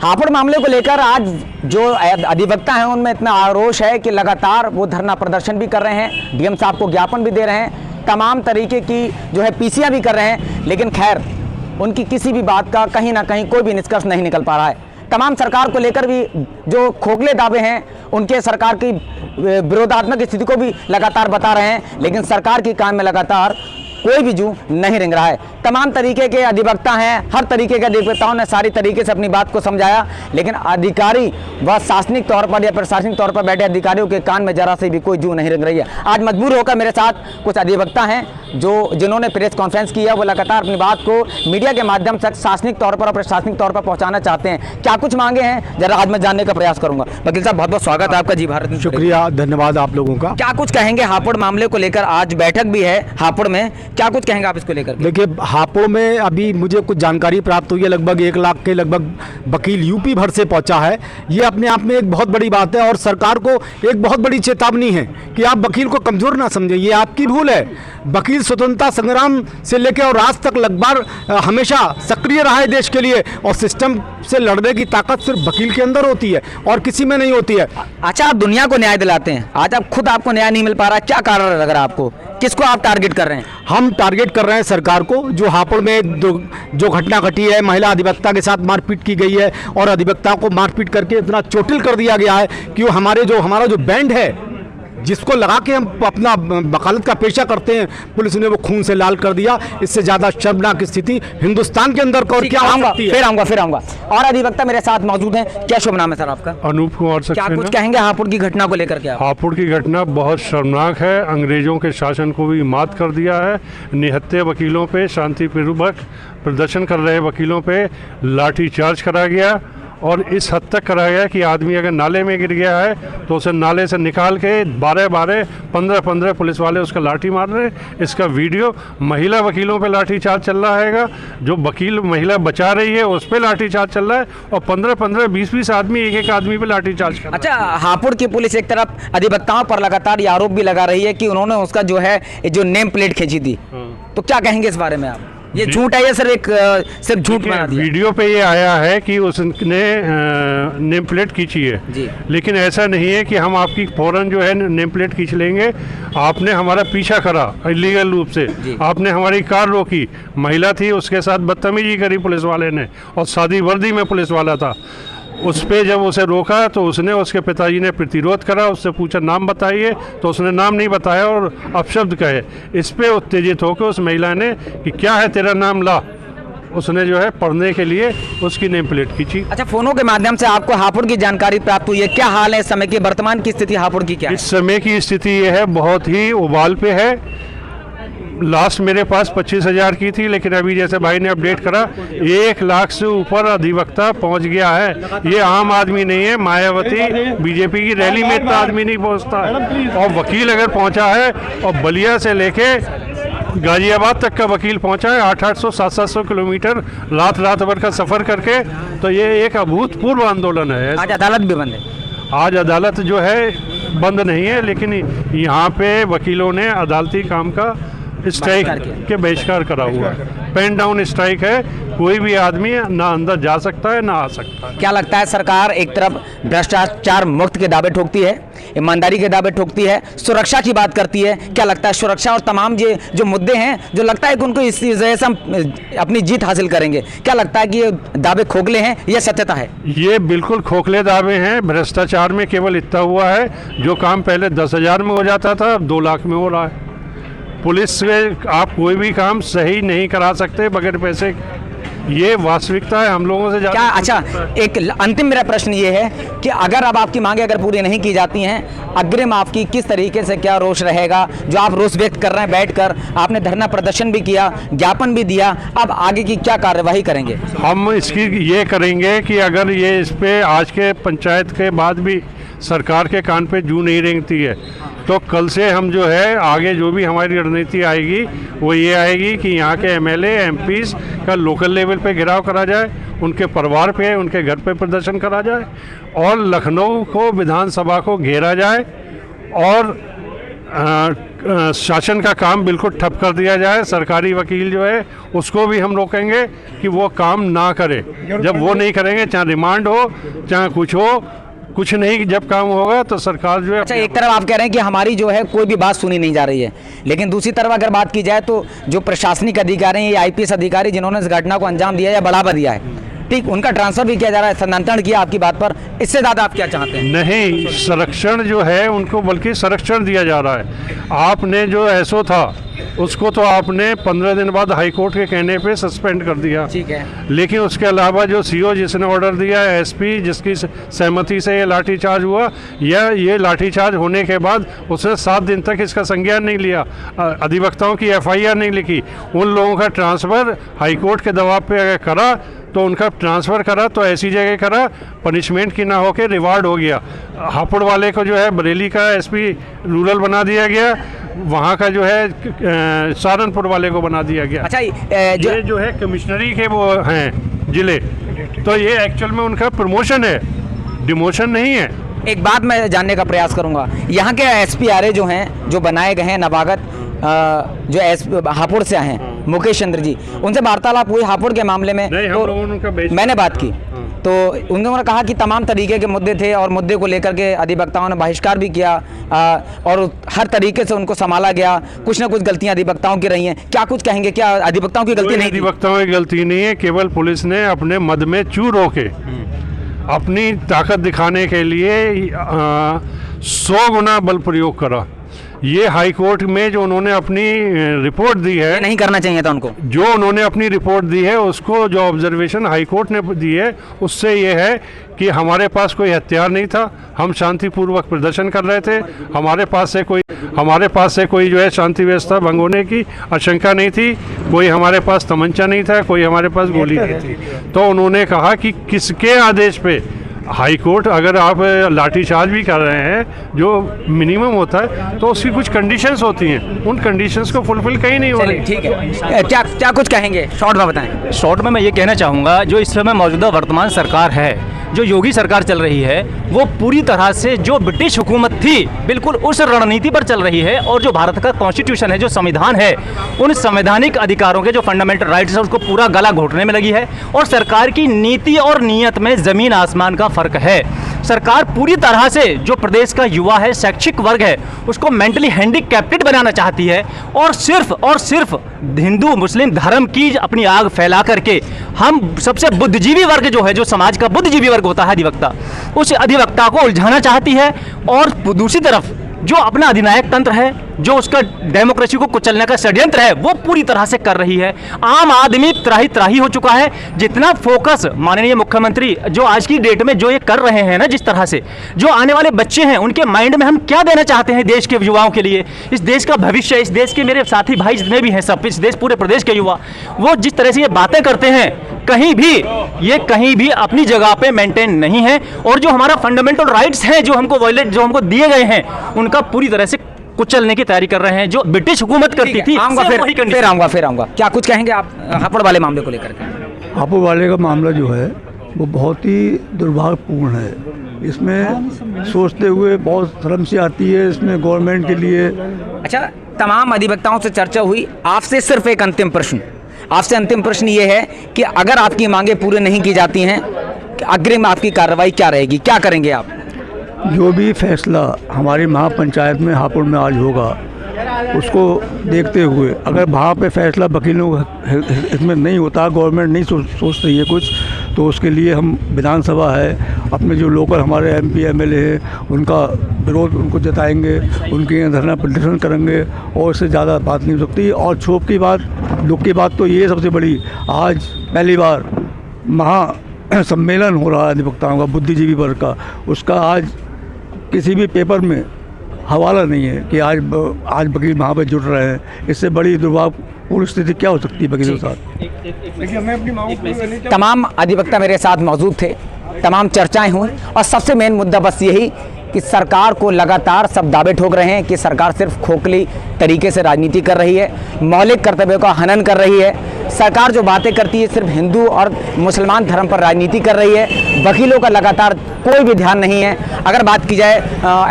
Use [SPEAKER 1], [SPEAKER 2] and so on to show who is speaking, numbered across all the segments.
[SPEAKER 1] हापुड़ मामले को लेकर आज जो अधिवक्ता हैं उनमें इतना आक्रोश है कि लगातार वो धरना प्रदर्शन भी कर रहे हैं, डीएम साहब को ज्ञापन भी दे रहे हैं, तमाम तरीके की जो है पीसियां भी कर रहे हैं, लेकिन खैर उनकी किसी भी बात का कहीं ना कहीं कोई भी निष्कर्ष नहीं निकल पा रहा है। तमाम सरकार को लेकर भी जो खोखले दावे हैं उनके सरकार की विरोधात्मक स्थिति को भी लगातार बता रहे हैं, लेकिन सरकार की कान में लगातार कोई भी जू नहीं रिंग रहा है। तमाम तरीके के अधिवक्ता हैं, हर तरीके के अधिवक्ताओं ने सारी तरीके से अपनी बात को समझाया, लेकिन अधिकारी व शासनिक तौर पर या प्रशासनिक तौर पर बैठे अधिकारियों के कान में जरा से भी कोई जू नहीं रिंग रही है। आज मजबूर होकर मेरे साथ कुछ अधिवक्ता हैं जिन्होंने प्रेस कॉन्फ्रेंस किया, वो लगातार अपनी बात को मीडिया के माध्यम से शासनिक तौर पर और प्रशासनिक तौर पर पहुँचाना चाहते हैं। क्या कुछ मांगे हैं जरा आज मैं जानने का प्रयास करूंगा। वकील साहब बहुत बहुत स्वागत है आपका जी भारत में।
[SPEAKER 2] शुक्रिया, धन्यवाद आप लोगों का।
[SPEAKER 1] क्या कुछ कहेंगे हापुड़ मामले को लेकर? आज बैठक भी है हापुड़ में, क्या कुछ कहेंगे आप इसको लेकर?
[SPEAKER 2] देखिए, हापुड़ में अभी मुझे कुछ जानकारी प्राप्त हुई है, लगभग 1 लाख के लगभग वकील यूपी भर से पहुंचा है। ये अपने आप में एक बहुत बड़ी बात है और सरकार को एक बहुत बड़ी चेतावनी है कि आप वकील को कमजोर ना समझें, ये आपकी भूल है। वकील स्वतंत्रता संग्राम से लेकर और आज तक लगभग हमेशा सक्रिय रहा है देश के लिए, और सिस्टम से लड़ने की ताकत सिर्फ वकील के अंदर होती है और किसी में नहीं होती है।
[SPEAKER 1] अच्छा, आप दुनिया को न्याय दिलाते हैं, आज आप खुद आपको न्याय नहीं मिल पा रहा, क्या कारण लग रहा है आपको? किसको आप टारगेट कर रहे हैं?
[SPEAKER 2] हम टारगेट कर रहे हैं सरकार को। जो हापुड़ में जो घटना घटी है, महिला अधिवक्ता के साथ मारपीट की गई है और अधिवक्ता को मारपीट करके इतना चोटिल कर दिया गया है कि वो हमारा जो बैंड है जिसको लगा के हम अपना वकालत का पेशा करते हैं, पुलिस ने वो खून से लाल कर दिया। इससे ज्यादा शर्मनाक स्थिति हिंदुस्तान के अंदर और क्या हो सकती है?
[SPEAKER 1] फिर आऊंगा। और अधिवक्ता मेरे साथ मौजूद हैं। क्या शुभ नाम है सर आपका?
[SPEAKER 3] अनूप कुमार सक्सेना।
[SPEAKER 1] क्या कुछ कहेंगे हापुड़ की घटना को लेकर? क्या
[SPEAKER 3] हापुड़ की घटना बहुत शर्मनाक है, अंग्रेजों के शासन को भी मात कर दिया है। निहत्थे वकीलों पे, शांतिपूर्वक प्रदर्शन कर रहे वकीलों पे लाठीचार्ज करा गया, और इस हद तक कराया गया कि आदमी अगर नाले में गिर गया है तो उसे नाले से निकाल के 12-12, 15-15 पुलिस वाले उसका लाठी मार रहे हैं। इसका वीडियो, महिला वकीलों पे लाठीचार्ज चल रहा है, जो वकील महिला बचा रही है उस पर लाठीचार्ज चल रहा है, और 15-15, 20-20 आदमी एक आदमी पे लाठीचार्ज कर।
[SPEAKER 1] अच्छा, हापुड़ की पुलिस एक तरफ अधिवक्ताओं पर लगातार आरोप भी लगा रही है कि उन्होंने उसका जो है जो नेम प्लेट खींची थी, तो क्या कहेंगे इस बारे में आप? ये झूठ है या सिर्फ झूठ बना दिया?
[SPEAKER 3] वीडियो पे ये आया है कि उसने नेम प्लेट खींची है जी, लेकिन ऐसा नहीं है कि हम आपकी फौरन जो है नेम प्लेट खींच लेंगे। आपने हमारा पीछा करा इलीगल रूप से, आपने हमारी कार रोकी, महिला थी उसके साथ बदतमीजी करी पुलिस वाले ने, और सादी वर्दी में पुलिस वाला था। उस पे जब उसे रोका तो उसके पिताजी ने प्रतिरोध करा, उससे पूछा नाम बताइए, तो उसने नाम नहीं बताया और अपशब्द कहे। इस पे उत्तेजित होकर उस महिला ने कि क्या है तेरा नाम, ला, उसने जो है पढ़ने के लिए उसकी नेम प्लेट खींची।
[SPEAKER 1] अच्छा, फोनों के माध्यम से आपको हापुड़ की जानकारी प्राप्त हुई है, क्या हाल है इस समय की, वर्तमान की स्थिति हापुड़ की क्या है?
[SPEAKER 3] इस समय की स्थिति ये है, बहुत ही उबाल पे है। लास्ट मेरे पास 25,000 की थी, लेकिन अभी जैसे भाई ने अपडेट करा 1 लाख से ऊपर अधिवक्ता पहुंच गया है। ये आम आदमी नहीं है, मायावती बीजेपी की रैली में इतना आदमी नहीं पहुंचता है, और वकील अगर पहुंचा है, और बलिया से लेके गाजियाबाद तक का वकील पहुंचा है, 800-800, 700-700 किलोमीटर रात भर का सफ़र करके, तो ये एक अभूतपूर्व आंदोलन है।
[SPEAKER 1] आज अदालत भी बंद है?
[SPEAKER 3] आज अदालत जो है बंद नहीं है, लेकिन यहाँ पे वकीलों ने अदालती काम का स्ट्राइक के बहिष्कार करा हुआ है। पेन डाउन स्ट्राइक है, कोई भी आदमी ना अंदर जा सकता है ना आ सकता है।
[SPEAKER 1] क्या लगता है सरकार एक तरफ भ्रष्टाचार मुक्त के दावे ठोकती है, ईमानदारी के दावे ठोकती है, सुरक्षा की बात करती है, क्या लगता है सुरक्षा और तमाम जो मुद्दे हैं जो लगता है कि उनको इस वजह से हम अपनी जीत हासिल करेंगे, क्या लगता है कि ये दावे खोखले हैं या सत्यता है?
[SPEAKER 3] ये बिल्कुल खोखले दावे हैं। भ्रष्टाचार में केवल इतना हुआ है, जो काम पहले 10,000 में हो जाता था अब 2 लाख में हो रहा है। पुलिस से आप कोई भी काम सही नहीं करा सकते बगैर पैसे, ये वास्तविकता है हम लोगों से
[SPEAKER 1] क्या? अच्छा, एक अंतिम मेरा प्रश्न ये है कि अगर अब आपकी मांगे अगर पूरी नहीं की जाती हैं, अग्रिम आपकी किस तरीके से क्या रोष रहेगा? जो आप रोष व्यक्त कर रहे हैं बैठकर, आपने धरना प्रदर्शन भी किया, ज्ञापन भी दिया, अब आगे की क्या कार्यवाही करेंगे?
[SPEAKER 3] हम इसकी ये करेंगे कि अगर ये इस पे आज के पंचायत के बाद भी सरकार के कान पे जू नहीं रेंगती है, तो कल से हम जो है आगे जो भी हमारी रणनीति आएगी वो ये आएगी कि यहाँ के एमएलए एमपीज़ का लोकल लेवल पे घेराव करा जाए, उनके परिवार पे, उनके घर पे प्रदर्शन करा जाए, और लखनऊ को विधानसभा को घेरा जाए, और शासन का काम बिल्कुल ठप कर दिया जाए। सरकारी वकील जो है उसको भी हम रोकेंगे कि वो काम ना करे। जब वो नहीं करेंगे, चाहे रिमांड हो चाहे कुछ हो, कुछ नहीं जब काम होगा तो सरकार जो है।
[SPEAKER 1] अच्छा, एक तरफ आप कह रहे हैं कि हमारी जो है कोई भी बात सुनी नहीं जा रही है, लेकिन दूसरी तरफ अगर बात की जाए तो जो प्रशासनिक अधिकारी हैं, ये आईपीएस अधिकारी जिन्होंने इस घटना को अंजाम दिया या बढ़ावा दिया है, ठीक, उनका ट्रांसफर भी किया जा रहा है, स्थानांतरण किया आपकी बात पर, इससे ज़्यादा आप क्या चाहते हैं?
[SPEAKER 3] नहीं, संरक्षण जो है उनको बल्कि संरक्षण दिया जा रहा है। आपने जो एसओ था उसको तो आपने 15 दिन बाद हाईकोर्ट के कहने पे सस्पेंड कर दिया,
[SPEAKER 1] ठीक है,
[SPEAKER 3] लेकिन उसके अलावा जो सीओ जिसने ऑर्डर दिया, एसपी जिसकी सहमति से ये लाठीचार्ज हुआ, या ये लाठीचार्ज होने के बाद उसने 7 दिन तक इसका संज्ञान नहीं लिया, अधिवक्ताओं की एफआईआर नहीं लिखी, उन लोगों का ट्रांसफ़र हाईकोर्ट के दबाव पे अगर करा तो उनका ट्रांसफ़र करा तो ऐसी जगह करा पनिशमेंट की ना होके रिवार्ड हो गया। हापुड़ वाले को जो है बरेली का एसपी रूरल बना दिया गया, वहाँ का जो है सहारनपुर वाले को बना दिया गया।
[SPEAKER 1] अच्छा,
[SPEAKER 3] ये जो है कमिश्नरी के वो हैं जिले, तो ये एक्चुअल में उनका प्रमोशन है, डिमोशन नहीं है।
[SPEAKER 1] एक बात मैं जानने का प्रयास करूंगा, यहाँ के एसपीआरए जो हैं, जो बनाए गए हैं नवागत, जो हापुड़ से आए हैं, मुकेश चंद्र जी, उनसे वार्तालाप हुई हापुड़ के मामले में?
[SPEAKER 3] नहीं,
[SPEAKER 1] तो
[SPEAKER 3] हम लोगों ने उनका
[SPEAKER 1] मैंने बात की तो उन्होंने कहा कि तमाम तरीके के मुद्दे थे और मुद्दे को लेकर के अधिवक्ताओं ने बहिष्कार भी किया और हर तरीके से उनको संभाला गया। कुछ ना कुछ गलतियां अधिवक्ताओं की रही हैं, क्या कुछ कहेंगे? क्या अधिवक्ताओं की गलती नहीं थी?
[SPEAKER 3] अधिवक्ताओं की गलती नहीं है, केवल पुलिस ने अपने मद में चूर होके अपनी ताकत दिखाने के लिए 100 गुना बल प्रयोग करा। ये हाई कोर्ट में जो उन्होंने अपनी रिपोर्ट दी है,
[SPEAKER 1] नहीं करना चाहिए था उनको।
[SPEAKER 3] जो उन्होंने अपनी रिपोर्ट दी है उसको जो ऑब्जर्वेशन हाई कोर्ट ने दी है उससे ये है कि हमारे पास कोई हथियार नहीं था, हम शांतिपूर्वक प्रदर्शन कर रहे थे, हमारे पास से कोई जो है शांति व्यवस्था भंग होने की आशंका नहीं थी, कोई हमारे पास तमंचा नहीं था, कोई हमारे पास गोली नहीं थी। तो उन्होंने कहा कि किसके आदेश पे हाई कोर्ट, अगर आप लाठीचार्ज भी कर रहे हैं जो मिनिमम होता है तो उसकी कुछ कंडीशंस होती हैं, उन कंडीशंस को फुलफिल कहीं नहीं हो रही।
[SPEAKER 1] ठीक है, क्या कुछ कहेंगे शॉर्ट में बताएं?
[SPEAKER 4] शॉर्ट में मैं ये कहना चाहूँगा, जो इस समय मौजूदा वर्तमान सरकार है, जो योगी सरकार चल रही है, वो पूरी तरह से जो ब्रिटिश हुकूमत थी बिल्कुल उस रणनीति पर चल रही है, और जो भारत का कॉन्स्टिट्यूशन है, जो संविधान है, उन संवैधानिक अधिकारों के जो फंडामेंटल राइट्स है उसको पूरा गला घोटने में लगी है। और सरकार की नीति और नीयत में ज़मीन आसमान का फ़र्क है। सरकार पूरी तरह से जो प्रदेश का युवा है, शैक्षिक वर्ग है, उसको मेंटली हैंडीकैप्टेड बनाना चाहती है, और सिर्फ हिंदू मुस्लिम धर्म की अपनी आग फैला करके हम सबसे बुद्धिजीवी वर्ग जो है, जो समाज का बुद्धिजीवी वर्ग होता है अधिवक्ता, उस अधिवक्ता को उलझाना चाहती है। और दूसरी तरफ जो अपना अधिनायक तंत्र है, जो उसका डेमोक्रेसी को कुचलने का षड्यंत्र है, वो पूरी तरह से कर रही है। आम आदमी त्राही हो चुका है। जितना फोकस माननीय मुख्यमंत्री जो आज की डेट में जो ये कर रहे हैं ना, जिस तरह से जो आने वाले बच्चे हैं उनके माइंड में हम क्या देना चाहते हैं देश के युवाओं के लिए, इस देश का भविष्य, इस देश के मेरे साथी भाई जितने भी हैं सब, इस देश पूरे प्रदेश के युवा, वो जिस तरह से ये बातें करते हैं, कहीं भी अपनी जगह पे मेंटेन नहीं है। और जो हमारा फंडामेंटल राइट्स हैं जो हमको दिए गए हैं, उनका पूरी तरह से कुचलने की तैयारी कर रहे हैं, जो ब्रिटिश हुकूमत करती थी।
[SPEAKER 1] फिर आऊंगा। क्या कुछ कहेंगे आप हापुड़ वाले मामले को लेकर के?
[SPEAKER 5] हापुड़ वाले का मामला जो है वो बहुत ही दुर्भाग्यपूर्ण है। इसमें सोचते हुए बहुत शर्म सी आती है इसमें गवर्नमेंट के लिए।
[SPEAKER 1] अच्छा, तमाम अधिवक्ताओं से चर्चा हुई, आपसे सिर्फ एक अंतिम प्रश्न ये है कि अगर आपकी मांगे पूरी नहीं की जाती हैं, अग्रिम आपकी कार्रवाई क्या रहेगी, क्या करेंगे आप?
[SPEAKER 5] जो भी फैसला हमारी महापंचायत में हापुड़ में आज होगा उसको देखते हुए, अगर वहाँ पे फैसला वकीलों इसमें नहीं होता, गवर्नमेंट नहीं सोच रही है कुछ, तो उसके लिए हम विधानसभा है, अपने जो लोकल हमारे MP MLA हैं उनका विरोध उनको जताएंगे, उनके यहाँ धरना प्रदर्शन करेंगे, और इससे ज़्यादा बात नहीं हो सकती। और क्षोभ की बात, दुख की बात तो ये सबसे बड़ी, आज पहली बार महा सम्मेलन हो रहा है अधिवक्ताओं का, बुद्धिजीवी वर्ग का, उसका आज किसी भी पेपर में हवाला नहीं है कि आज वकील वहाँ पर जुट रहे हैं। इससे बड़ी दुर्भाग्यपूर्ण स्थिति क्या हो सकती है वकीलों के साथ?
[SPEAKER 1] तमाम अधिवक्ता मेरे साथ मौजूद थे, तमाम चर्चाएं हुई, और सबसे मेन मुद्दा बस यही कि सरकार को लगातार सब दावे ठोक रहे हैं कि सरकार सिर्फ खोखली तरीके से राजनीति कर रही है, मौलिक कर्तव्यों का हनन कर रही है। सरकार जो बातें करती है सिर्फ हिंदू और मुसलमान धर्म पर राजनीति कर रही है। वकीलों का लगातार कोई भी ध्यान नहीं है। अगर बात की जाए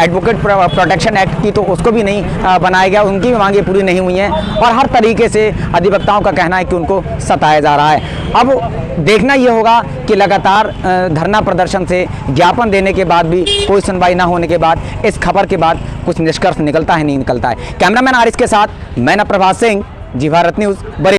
[SPEAKER 1] एडवोकेट प्रोटेक्शन एक्ट की तो उसको भी नहीं बनाया गया, उनकी भी मांगें पूरी नहीं हुई हैं और हर तरीके से अधिवक्ताओं का कहना है कि उनको सताया जा रहा है। अब देखना ये होगा कि लगातार धरना प्रदर्शन से ज्ञापन देने के बाद भी कोई सुनवाई ना होने के बाद इस खबर के बाद कुछ निष्कर्ष निकलता है नहीं निकलता है। कैमरामैन आरिस के साथ मैं प्रभात सिंह, जी भारत न्यूज़, बड़े।